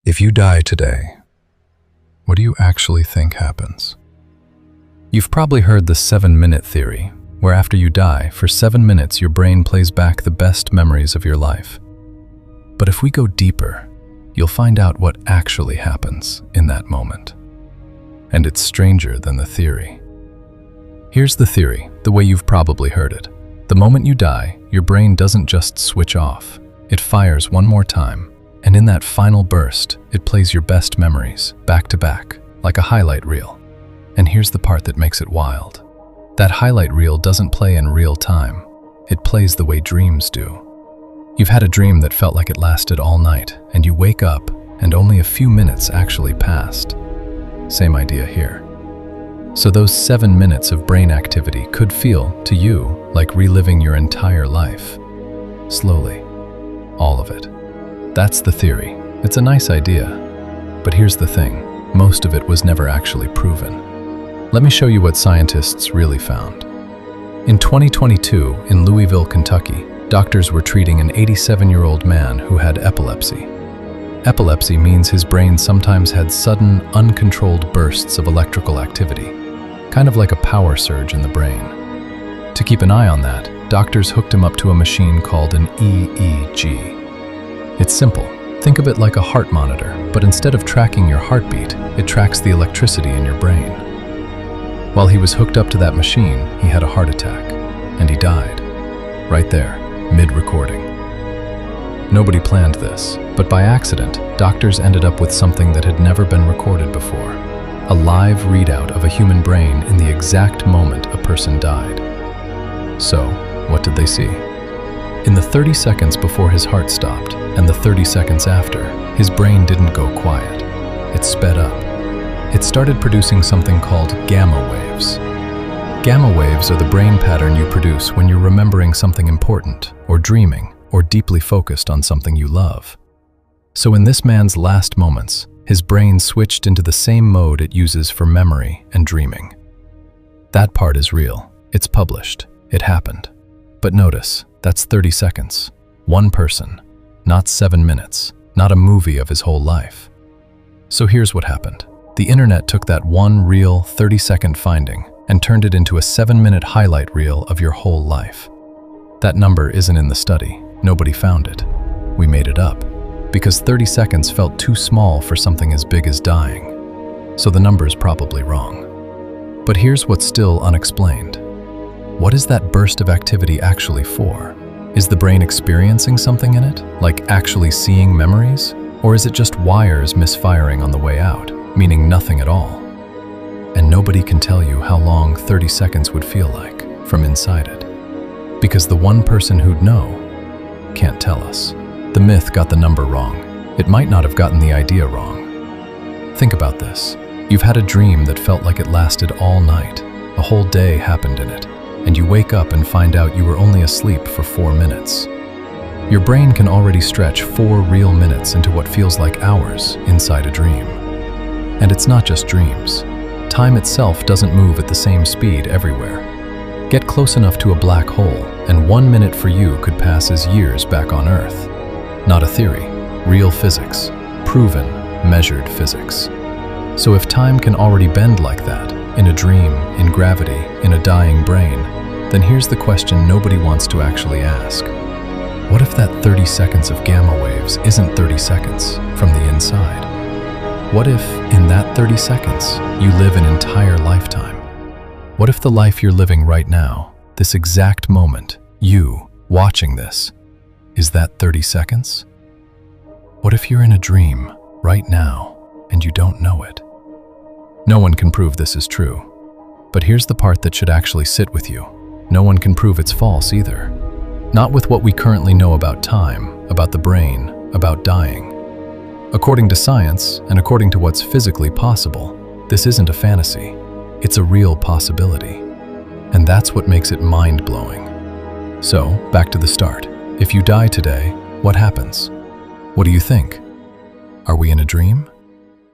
If you die today, what do you actually think happens? You've probably heard the 7-minute theory, where after you die, for 7 minutes your brain plays back the best memories of your life. But if we go deeper, you'll find out what actually happens in that moment. And it's stranger than the theory. Here's the theory, the way you've probably heard it. The moment you die, your brain doesn't just switch off. It fires one more time. And in that final burst, it plays your best memories, back to back, like a highlight reel. And here's the part that makes it wild. That highlight reel doesn't play in real time. It plays the way dreams do. You've had a dream that felt like it lasted all night, and you wake up, and only a few minutes actually passed. Same idea here. So those 7 minutes of brain activity could feel, to you, like reliving your entire life. Slowly. All of it. That's the theory. It's a nice idea. But here's the thing, most of it was never actually proven. Let me show you what scientists really found. In 2022, in Louisville, Kentucky, doctors were treating an 87-year-old man who had epilepsy. Epilepsy means his brain sometimes had sudden, uncontrolled bursts of electrical activity, kind of like a power surge in the brain. To keep an eye on that, doctors hooked him up to a machine called an EEG. It's simple. Think of it like a heart monitor, but instead of tracking your heartbeat, it tracks the electricity in your brain. While he was hooked up to that machine, he had a heart attack, and he died. Right there, mid-recording. Nobody planned this, but by accident, doctors ended up with something that had never been recorded before. A live readout of a human brain in the exact moment a person died. So, what did they see? In the 30 seconds before his heart stopped, and the 30 seconds after, his brain didn't go quiet. It sped up. It started producing something called gamma waves. Gamma waves are the brain pattern you produce when you're remembering something important, or dreaming, or deeply focused on something you love. So in this man's last moments, his brain switched into the same mode it uses for memory and dreaming. That part is real. It's published. It happened. But notice, that's 30 seconds. One person. Not 7 minutes. Not a movie of his whole life. So here's what happened. The internet took that one real 30-second finding and turned it into a 7-minute highlight reel of your whole life. That number isn't in the study. Nobody found it. We made it up. Because 30 seconds felt too small for something as big as dying. So the number's probably wrong. But here's what's still unexplained. What is that burst of activity actually for? Is the brain experiencing something in it, like actually seeing memories? Or is it just wires misfiring on the way out, meaning nothing at all? And nobody can tell you how long 30 seconds would feel like from inside it. Because the one person who'd know can't tell us. The myth got the number wrong. It might not have gotten the idea wrong. Think about this. You've had a dream that felt like it lasted all night. A whole day happened in it. And you wake up and find out you were only asleep for 4 minutes. Your brain can already stretch 4 real minutes into what feels like hours inside a dream. And it's not just dreams. Time itself doesn't move at the same speed everywhere. Get close enough to a black hole, and 1 minute for you could pass as years back on Earth. Not a theory, real physics, proven, measured physics. So if time can already bend like that, in a dream, in gravity, in a dying brain, then here's the question nobody wants to actually ask. What if that 30 seconds of gamma waves isn't 30 seconds from the inside? What if, in that 30 seconds, you live an entire lifetime? What if the life you're living right now, this exact moment, you, watching this, is that 30 seconds? What if you're in a dream, right now, and you don't know it? No one can prove this is true. But here's the part that should actually sit with you. No one can prove it's false either. Not with what we currently know about time, about the brain, about dying. According to science, and according to what's physically possible, this isn't a fantasy. It's a real possibility. And that's what makes it mind-blowing. So, back to the start. If you die today, what happens? What do you think? Are we in a dream?